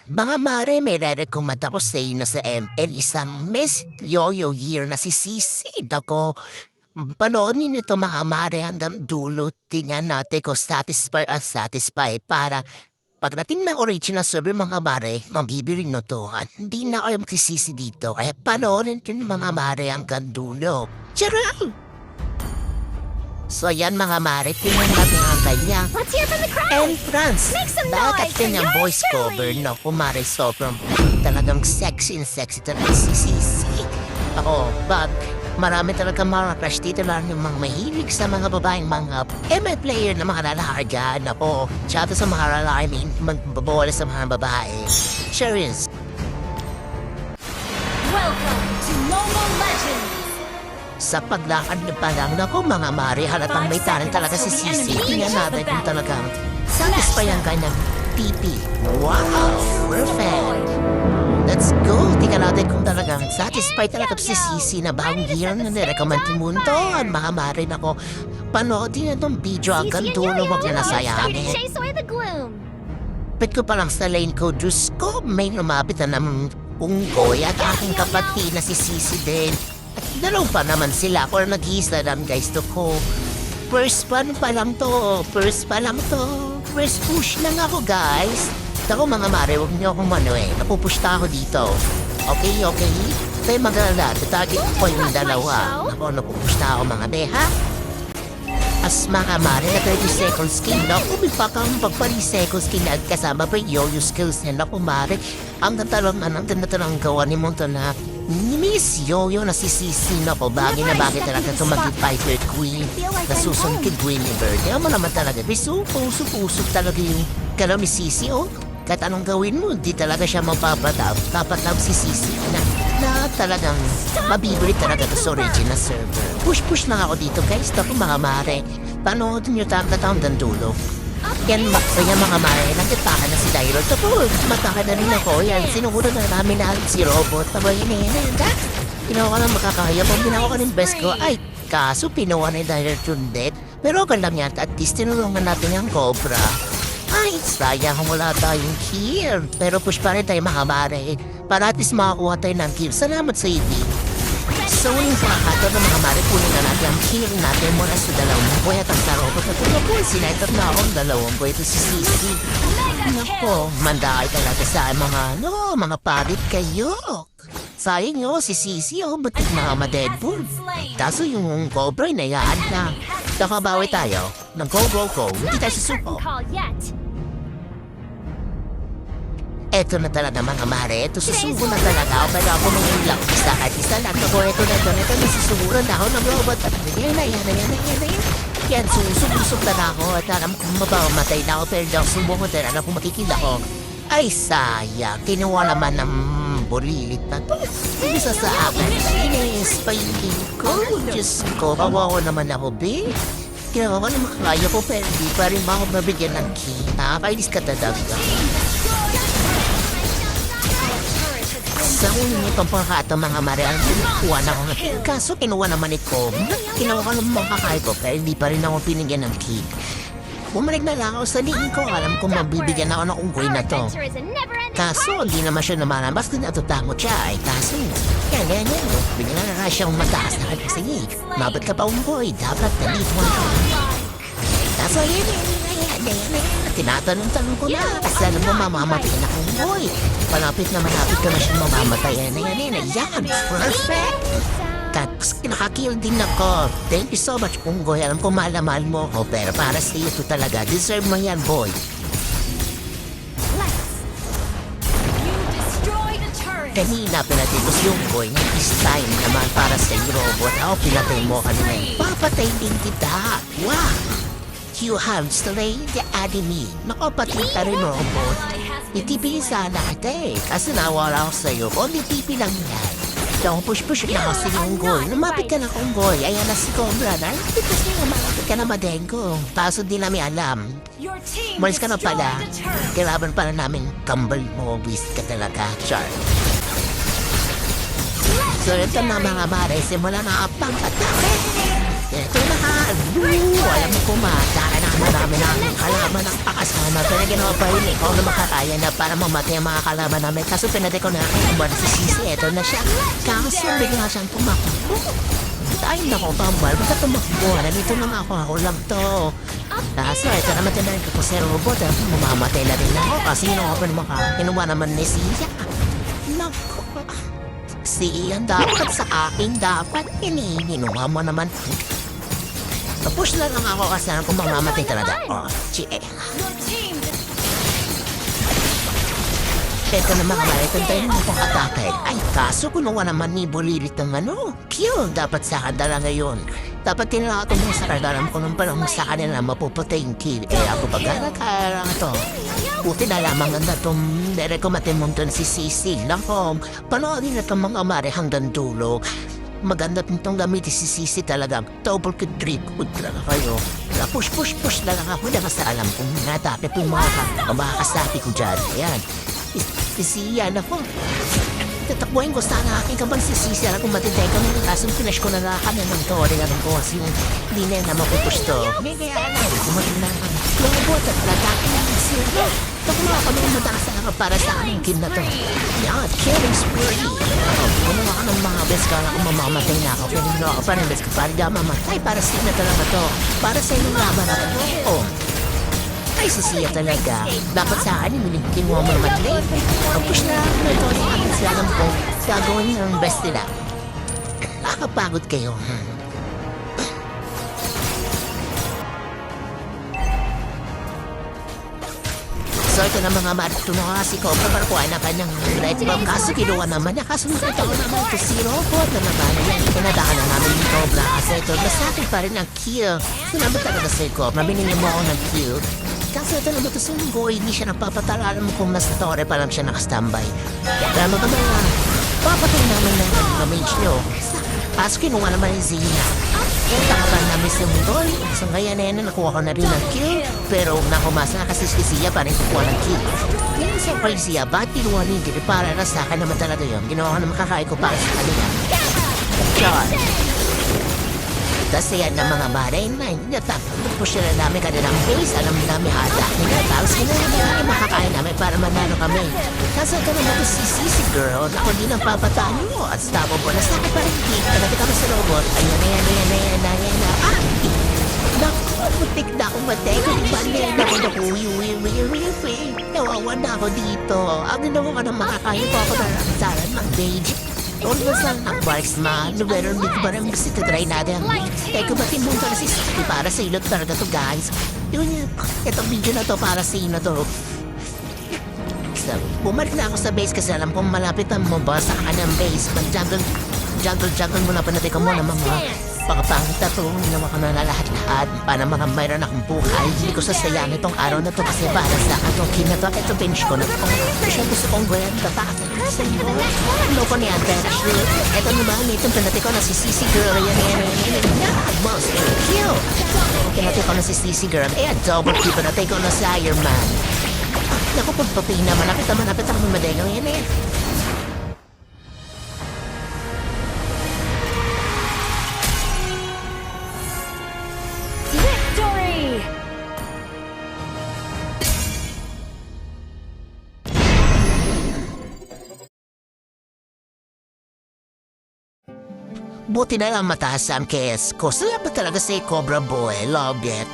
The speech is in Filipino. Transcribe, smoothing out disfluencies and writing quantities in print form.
Mga mare, may kong matapos sa ino sa ML isang Miss Yo-Yo Year na si Sisi. Ako, panoorin nito mga mare hanggang dulo. Tingnan natin kung satisfy para pagdating na original server mga mare, mabibiling na to. At hindi na kayo magsisisi dito. Kaya panoorin ko mga mare hanggang dulo. Charang! So yan mga mare, tingnan natin ang kanya. Let's hear from the crowd! Entrance! Make some Bakit noise! kanyang You're voice silly! cover na kumare sobrang talagang sexy talaga si Sisi. Ako, but marami talaga mga crush dito lang yung mga mahilig sa mga babaeng mga ML player na mga lalaki dyan. Ako, tsaka sa mga lalaki magbabola sa mga babae. Sure is. Welcome to Mobile Legends! Sa paglakad na pa lang, naku mga mare, halatang may talent talaga si Sisi. Tingnan natin kung talagang satisfy ang kanyang pipi. Wow! Perfect! Let's go! Tingnan natin kung talagang satisfy talaga si Sisi na bagong year na nirecommend ni Mundo. Mga mare, nako, panoodin na itong video hanggang dulo, wag na nasayangin. Chase away the gloom! Pit ko pa lang sa lane ko, Diyos ko, may lumapit na ng unggoy at aking kapatid na si Sisi din. At dalaw pa naman sila or nag-iisa lang guys to ko. First pan pa lang to. First push lang ako guys. Ako mga mare, huwag niyo akong napupush na ako dito. Okay? Tayo mag-alala. Target ko yung dalawa. Ako, napupush na ako mga beha. As mga mare na 30 seconds skin na umipaka ang pag-30 seconds skin at kasama pa yung yo-yo skills na ako mare. Ang natalong gawa ni Monto na ni Miss Yo-Yo na si Sisi na ko bagay talaga ito maging fighter queen na susunod kay Guinevere. Kaya mo naman talaga, puso talaga yung kala ni Sisi kahit anong gawin mo, di talaga siya papataw si Sisi na talagang mabibili talaga ito sa original server. Push lang ako dito guys, ito mga mare. Panood nyo hanggang dulo. Yan mga mare, nagtatakan na si Dairo. Tapos, mataka na rin ako. Yan, sinukunan na namin na si Robot. Taba yun. Ginawa ka lang makakaya. Pag ginawa ka ng best ko, ay, kaso pinuha na yung Dairo Tundet. Pero okay lang yan, at least tinulungan natin yung Cobra. Ay, sayang wala tayong kill. Pero push pa rin tayo mga mare. Para at least makakuha tayo ng kill. Salamat sa ibig. So, yung pagkakato ng mga mare, kunin na natin ang kill natin mula sa dalawang boy at ang sarobot at ako, sinaitot na akong dalawang boy. Ito si Sisi. Nako, mandakay talaga sa mga pabit kayo. Sayang nyo, si Sisi, ba't mga ma-deadpool? Kaso yung Cobra, nayaan na. Nakabawi tayo ng go. Hindi tayo susuko. Eto na talaga mga mare, ito susuko na talaga ako pero ako nung lang isa kahit isa lang ako ito nasusuguran na ako ng robot at yan. Yan, susubusog na ako at alam kong mabamatay na ako pero daw sumbungan din alam kong makikita ko. Ay sayang, kinuha naman ng bulilit na to. Isa sa akin, ina-spine ko. Diyos ko, kawawa naman ako, be. Ginawa ko na makakaya ko pero di pa rin ako mabigyan ng key. Nakakainis ka talaga. Sa unang itong pangkata mga mare, ang kinukuha na ako. Kaso kinuha naman ito. Kinuha ko ng makakaya ko pero hindi pa rin ako pinigyan ng key. Bumalik na lang ako sa liin ko. Alam kong mabibigyan ako ng unggoy na to. Kaso hindi naman siya naman. Basta natatakot siya ay kaso. Yan. Bigyan na siyang mataas na kagkasayig. Mabat ka pa unggoy. Dapat nalito mo na. Kaso yan. Tinatanong ko na. Kasi alam mo mamamatay na unggoy. Malapit ka na siyang mamamatay. Yan. Perfect. Tapos nakakill din ako. Thank you so much, unggoy. Alam ko mahal mo ako. Pero para sa iyo ito talaga. Deserve mo yan, boy. Kanina pinatikos yung boy na this time naman para sa iyo, robot. Ako pinatay mo kanina. Papatay din kita. Wow! You have slain the enemy. Nakapatay ka rin, robot. Itipin sana kita kasi nawala ako sa iyo. Only tipi lang yan. So, push na kasi yung unggoy. Lumapit ka na unggoy. Ayan na si Cobra. Malapit ka na madengo. Kaso di namin alam. Malis ka na pala. Kailangan pala namin kambal mo. Wish ka talaga, Char. So, ito na mga mare. Simula na ang pang-atake. Ito na. Alam mo kumata na Marami na akong kalaban ng pakasama. Pero ginawa pa rin ikaw na makakaya na para mamatay ang mga kalaban namin. Kaso pinatay ko na ako yung si Sisi. Eto na siya. Kaso bigla siyang tumakbo. Ay, nako, Bambal. Basta tumakbo. Nandito lang ako lang to. Kaso, ito naman tinahin ko si robot. Mamamatay na rin ako. Kasi kinuha naman ni Sia. Nako. Si Ian dapat sa akin dapat iniinuha mo naman. Tapos na lang ako kasi kung mamamatay talaga. Oh, chie. Your team Ito na mga maritantay mo kung atake. Ay, kaso kunuha naman ni Bulilit ng kill. Dapat sa kanila ngayon. Dapat tinakot mo sa kadalam ko ng parang sa kanila mapuputay yung kill. Ako pag-anak to. Buti na lamang na itong nerekomatin mo doon si Sisi. Nako, panoodin na itong mga mare hanggang dulo. Maganda itong gamitin si Sisi talagang double trip. Huwag talaga kayo. Push na lang ako. Kasi alam kong natapit yung mga kasapi ko dyan. Ayan. Isiyan ako. Tatakbuhin ko sana aking kabang sisisi na kung matintay ka ng kasong finish ko na kami ng tori na ng kuwas yung hindi na mapupush to. May kaya alam, kumatin na kami. Mga bota, latakin na ng sila. Takuha kami ng matasa na para sa aming kin na to. Yan, killing spree. Gumawa ka ng mga best ka na kung mamamatay na ako. Pero ginawa ka pa ng best ka para di mamatay. Para sa na talaga to. Para sa inyong laban na to. Ay, sisiya talaga. Dapat sa akin, kinuha mo naman din. Pag-push na ako na ito, ang silang ko, gagawin ng best nila. Nakakapagod kayo. So, ito na mga matutunan si Cobra para kuha na kanyang red bomb. Kaso kinuha naman niya. Kaso nakita ko naman ito si Robot na naman. Yan, pinadaan na namin yung Cobra. Kasi ito, nasa akin pa rin ang kill. Salamat talaga sa Cobra. Binigyan mo ako ng kill. Kasi ito naman ito sa Linggo, hindi siya nagpapatala. Alam mo kung nasa tore pa lang siya nakastambay. Kaya magkabala, papatay namin na yung mage nyo. Kaso kinuha naman yung Zina. Takapan namin sa Linggoy. So ngayon na nakuha ko na rin ng kill. Pero nakumasa na kasi si Zia pa rin kukuha ng kill. Ngayon sa kay Zia, ba't kinuha ni Giri? Para na sa akin naman talaga yun. Ginawa ko na makakain ko para sa kanila. John. Kasi yan ng mga baray na hindi natapos sila namin kanilang base. Alam namin atak nila. Tapos kinala makakain namin para manalo kami. Kasi ito naman ito si Sisi girl. Ako din ang papataan nyo. At stable po na sa akin pa rin kita. Natin kami sa robot. Ayan. Ah! Naku, putik na akong matay. Kung ibalin ako na nawawa na ako dito. Ang ginawa ko na makakain po ako na ransaran ng beige. All was lang ang barks man. Pero hindi ko parang gusto ito try natin. Teka ba timbong ka na si Sisi para sa ilot talaga to guys. Yun, itong video na to para sa ino to. So, bumalik na ako sa base kasi alam kong malapit ang mo ba sa kanyang base. Mag-juggle muna pa natin ka muna mga pangapangit na to. Ginawa ko na lahat-lahat para mga mayroon akong buhay. Hindi ko sasayang itong araw na to kasi para sa atong kinato. Ito finish ko na to. Siya gusto kong gawin. Tatakas na sa iyo. Loko ni Ate Ashley. Ito naman, itong pinati ko na si Sisi girl. Yan. Boss, kill. Pinati ko na si Sisi girl. Ayan, double kill. Pinati ko na si Iron Man. Naku, pagpapay na. Malapit ako ng madayang. Yan. victory! Buti na lang mataas ang KS ko. Salamat talaga sa Cobra Boy. Love it.